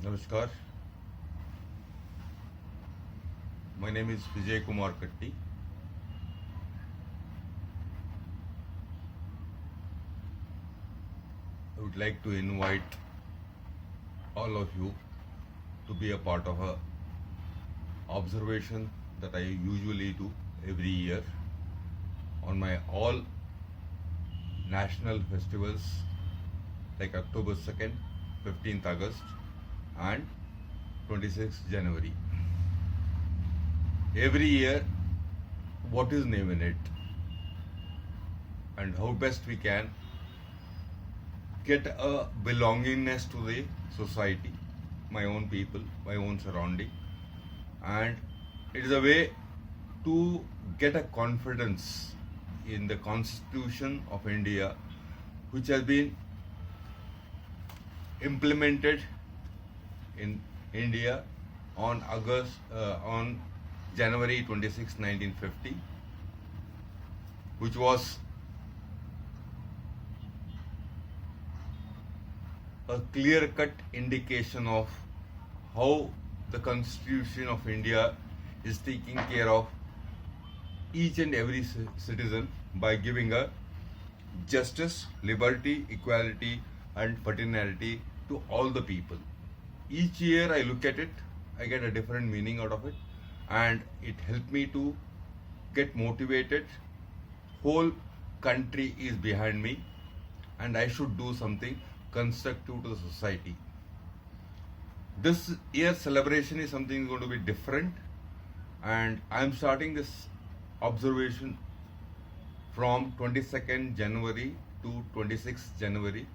Namaskar. My name is Vijay Kumar Katti. I would like to invite all of you to be a part of a observation that I usually do every year on my all national festivals like October 2nd, 15th August and 26th January. Every year, what is name in it and how best we can get a belongingness to the society, my own people, my own surrounding, and it is a way to get a confidence in the Constitution of India, which has been implemented in India on January 26, 1950, which was a clear-cut indication of how the Constitution of India is taking care of each and every citizen by giving a justice, liberty, equality, and fraternity to all the people. Each year I look at it, I get a different meaning out of it, and it helped me to get motivated. Whole country is behind me, and I should do something constructive to the society. This year's celebration is something going to be different, and I am starting this observation from 22nd January to 26th January,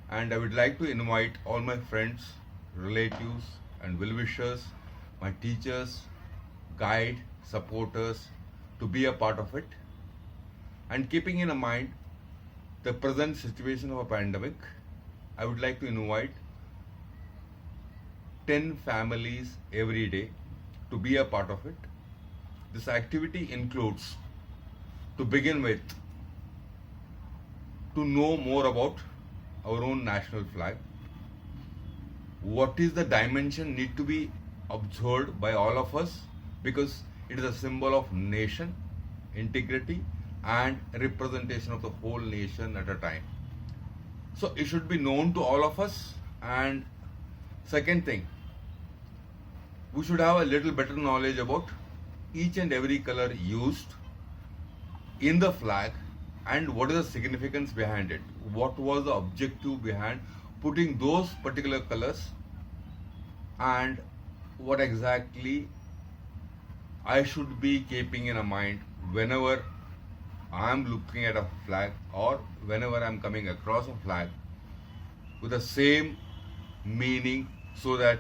and I would like to invite all my friends, relatives, and well-wishers, my teachers, guide, supporters to be a part of it. And keeping in mind the present situation of a pandemic, I would like to invite 10 families every day to be a part of it. This activity includes, to begin with, to know more about our own national flag. What is the dimension need to be observed by all of us, because it is a symbol of nation, integrity, and representation of the whole nation at a time. So it should be known to all of us. And second thing, we should have a little better knowledge about each and every color used in the flag and what is the significance behind it. What was the objective behind putting those particular colors, and what exactly I should be keeping in mind whenever I am looking at a flag or whenever I am coming across a flag with the same meaning, so that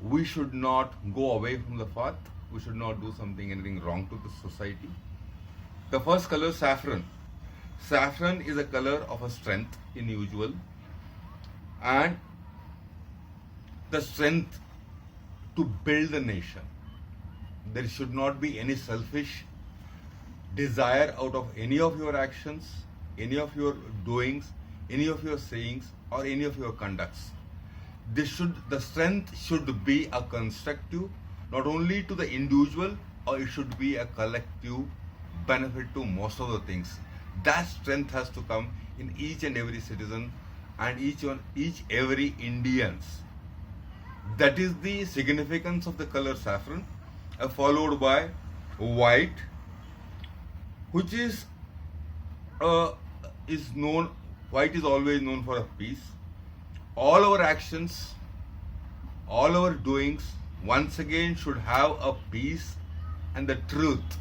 we should not go away from the path, we should not do anything wrong to the society. The first color, saffron. Saffron is a color of a strength in usual, and the strength to build the nation. There should not be any selfish desire out of any of your actions, any of your doings, any of your sayings, or any of your conducts. The strength should be a constructive, not only to the individual, or it should be a collective benefit to most of the things. That strength has to come in each and every citizen and each every Indians. That is the significance of the color saffron, followed by white, which is known. White is always known for a peace. All our actions, all our doings, once again should have a peace and the truth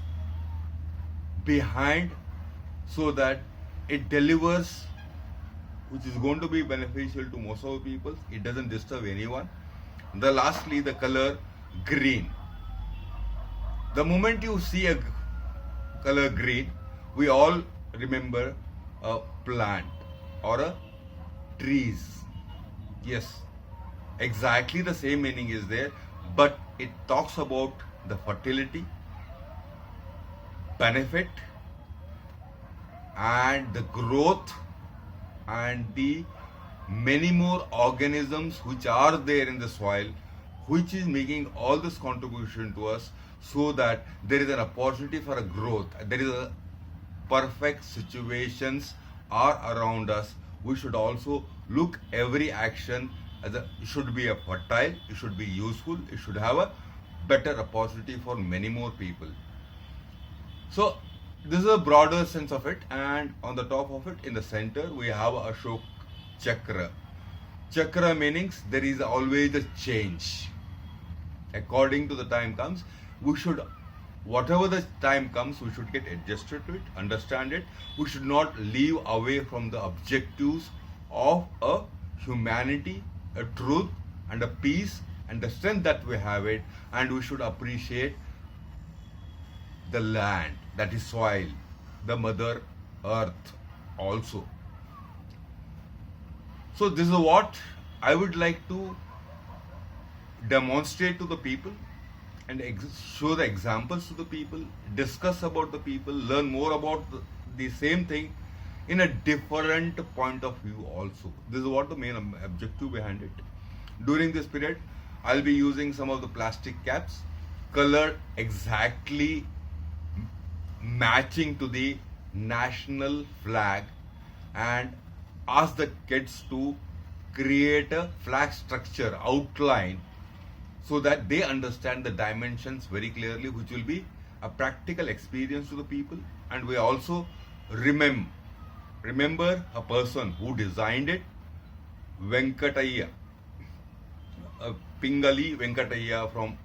behind, so that it delivers, which is going to be beneficial to most of the people. It doesn't disturb anyone. Lastly, the color green. The moment you see a color green, we all remember a plant or a trees. Yes, exactly the same meaning is there, but it talks about the fertility, benefit, and the growth, and the many more organisms which are there in the soil, which is making all this contribution to us, so that there is an opportunity for a growth. There is a perfect situations are around us. We should also look every action as a, it should be a fertile, it should be useful, it should have a better opportunity for many more people. So this is a broader sense of it, and on the top of it, in the center, we have Ashok Chakra. Chakra meanings there is always a change. According to the time comes, we should, whatever the time comes, we should get adjusted to it, understand it. We should not leave away from the objectives of a humanity, a truth, and a peace, and the strength that we have it, and we should appreciate the land, that is soil, the mother earth also. So this is what I would like to demonstrate to the people, and show the examples to the people, discuss about the people, learn more about the same thing in a different point of view also. This is what the main objective behind it. During this period, I'll be using some of the plastic caps, colored exactly matching to the national flag, and ask the kids to create a flag structure outline, so that they understand the dimensions very clearly, which will be a practical experience to the people. And we also remember a person who designed it, Venkatayya, Pingali Venkatayya from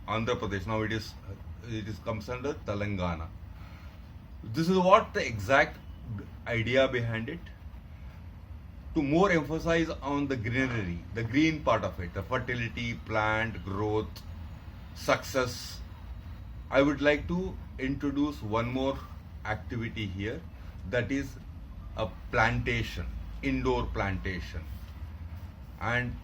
Andhra Pradesh. Now it is comes under Telangana. This is what the exact idea behind it, to more emphasize on the greenery, the green part of it, the fertility, plant growth, success. I would like to introduce one more activity here, that is a plantation, indoor plantation. And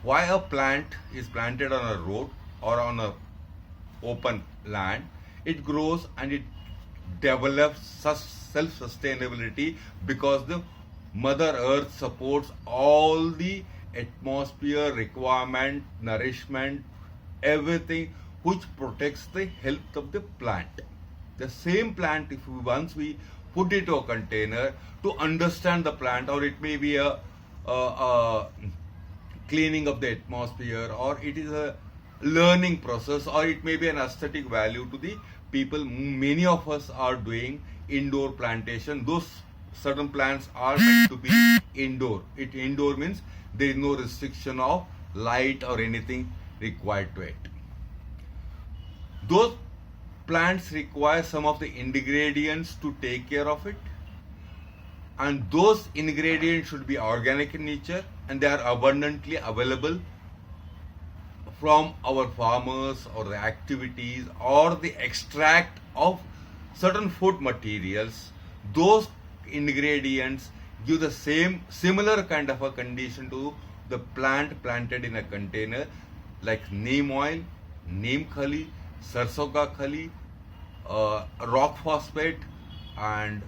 why a plant is planted on a road or on a open land, it grows and it develops such self-sustainability, because the Mother Earth supports all the atmosphere requirement, nourishment, everything which protects the health of the plant. The same plant, if once we put it to a container to understand the plant, or it may be a cleaning of the atmosphere, or it is a learning process, or it may be an aesthetic value to the people. Many of us are doing indoor plantation. Those certain plants are meant to be indoor. Indoor means there is no restriction of light or anything required to it. Those plants require some of the ingredients to take care of it, and those ingredients should be organic in nature, and they are abundantly available from our farmers, or the activities, or the extract of certain food materials. Those ingredients give the similar kind of a condition to the plant planted in a container, like neem oil, neem khali, sarson ka khali, rock phosphate, and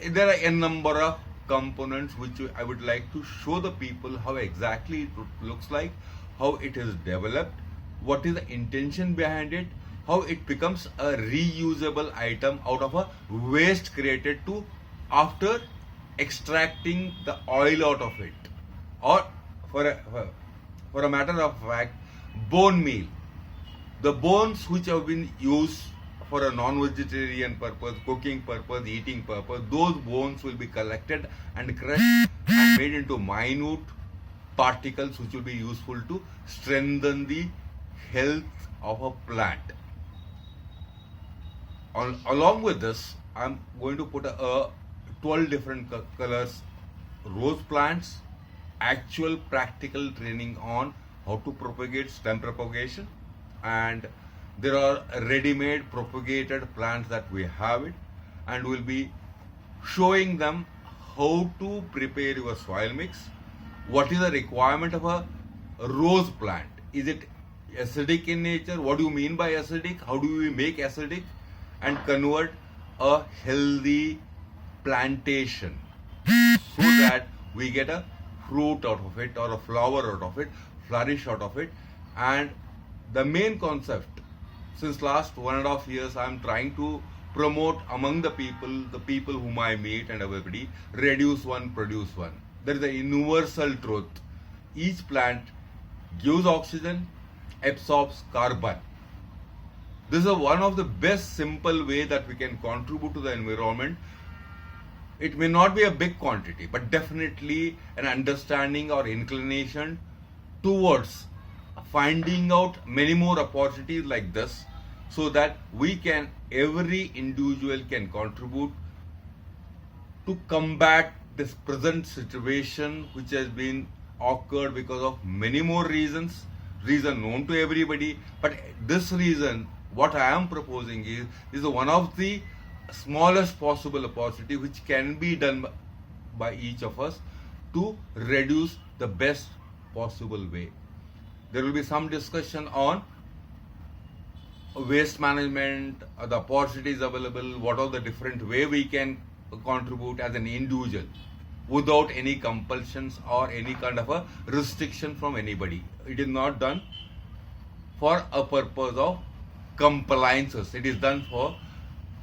there are a number of components which I would like to show the people how exactly it looks like, how it is developed, what is the intention behind it, how it becomes a reusable item out of a waste created to after extracting the oil out of it. Or for a matter of fact, bone meal, the bones which have been used for a non-vegetarian purpose, cooking purpose, eating purpose, those bones will be collected and crushed and made into minute particles which will be useful to strengthen the health of a plant. Along with this, I'm going to put a 12 different colors rose plants, actual practical training on how to propagate stem propagation, and there are ready-made propagated plants that we have it, and we'll be showing them how to prepare your soil mix, what is the requirement of a rose plant, is it acidic in nature, what do you mean by acidic, how do we make acidic and convert a healthy plantation so that we get a fruit out of it or a flower out of it, flourish out of it. And the main concept, since last 1.5 years, I'm trying to promote among the people whom I meet and everybody, reduce one, produce one. There is a universal truth. Each plant gives oxygen, absorbs carbon. This is one of the best simple way that we can contribute to the environment. It may not be a big quantity, but definitely an understanding or inclination towards finding out many more opportunities like this, so that every individual can contribute to combat this present situation which has been occurred because of many more reason known to everybody. But this reason, what I am proposing is one of the smallest possible opportunity which can be done by each of us to reduce the best possible way. There will be some discussion on waste management, the opportunities available, what are the different way we can contribute as an individual without any compulsions or any kind of a restriction from anybody. It is not done for a purpose of compliances. It is done for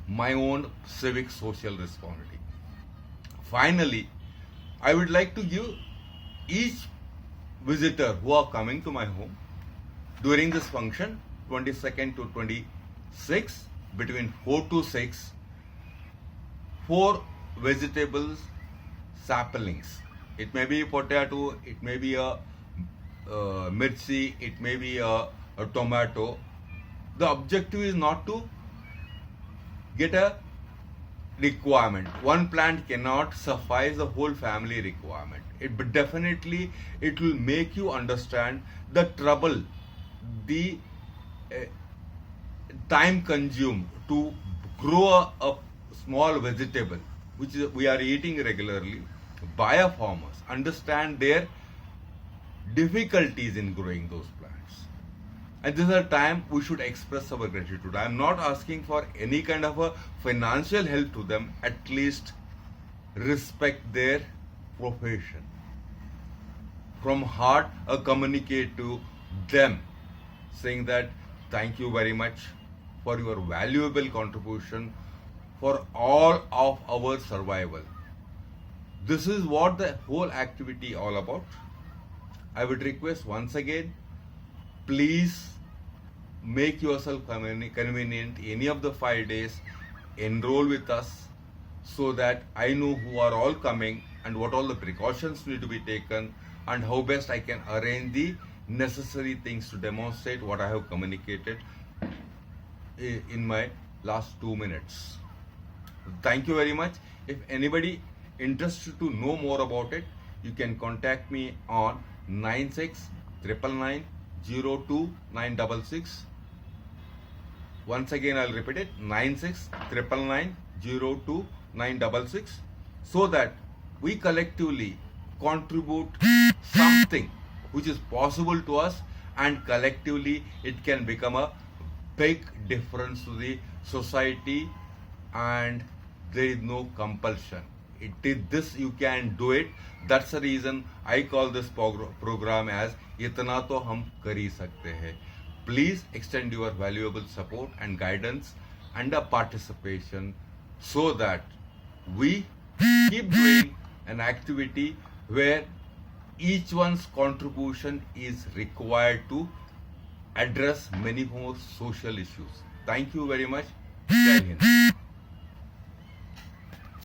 my own civic social responsibility. Finally, I would like to give each visitor who are coming to my home during this function, 22nd to 26, between 4 to 6, 4 vegetables saplings. It may be potato, it may be a mirchi, it may be a tomato. The objective is not to get a requirement. One plant cannot suffice the whole family requirement. But definitely it will make you understand the trouble, the time consumed to grow a small vegetable which we are eating regularly by a farmers. Understand their difficulties in growing those plants. And this is a time we should express our gratitude. I am not asking for any kind of a financial help to them. At least respect their profession. From heart, communicate to them, saying that thank you very much for your valuable contribution for all of our survival. This is what the whole activity all about. I would request once again, please make yourself convenient any of the 5 days, enroll with us so that I know who are all coming and what all the precautions need to be taken and how best I can arrange the necessary things to demonstrate what I have communicated in my last 2 minutes. Thank you very much. If anybody interested to know more about it, you can contact me on 9699902966. Once again, I'll repeat it, 9699902966, so that we collectively contribute something which is possible to us, and collectively it can become a big difference to the society, and there is no compulsion. It is this, you can do it. That's the reason I call this program as Itna to hum kari sakte hai. Please extend your valuable support and guidance and a participation so that we keep doing an activity where each one's contribution is required to address many more social issues. Thank you very much. Jai Hind.